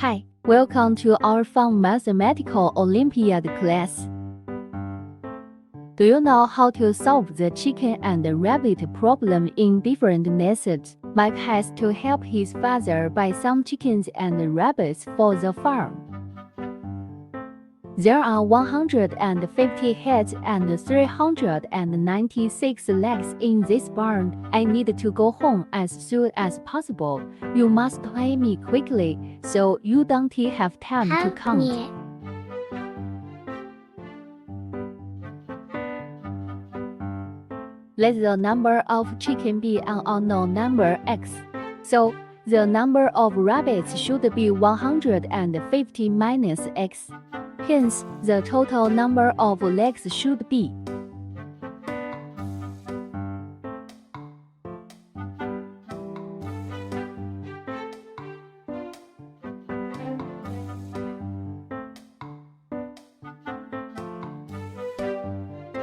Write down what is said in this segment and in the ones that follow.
Hi, welcome to our fun mathematical Olympiad class. Do you know how to solve the chicken and rabbit problem in different methods? Mike has to help his father buy some chickens and rabbits for the farm. There are 150 heads and 396 legs in this barn. I need to go home as soon as possible. You must pay me quickly, so you don't have time to count. Let the number of chicken be an unknown number x. So, the number of rabbits should be 150 minus x. Hence, the total number of legs should be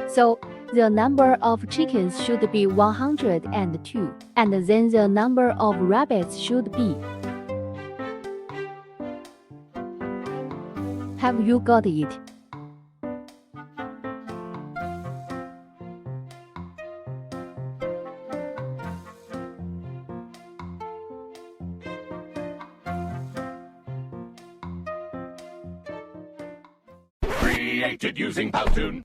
So, the number of chickens should be 102, and then the number of rabbits should be. Have you got it? Created using Powtoon.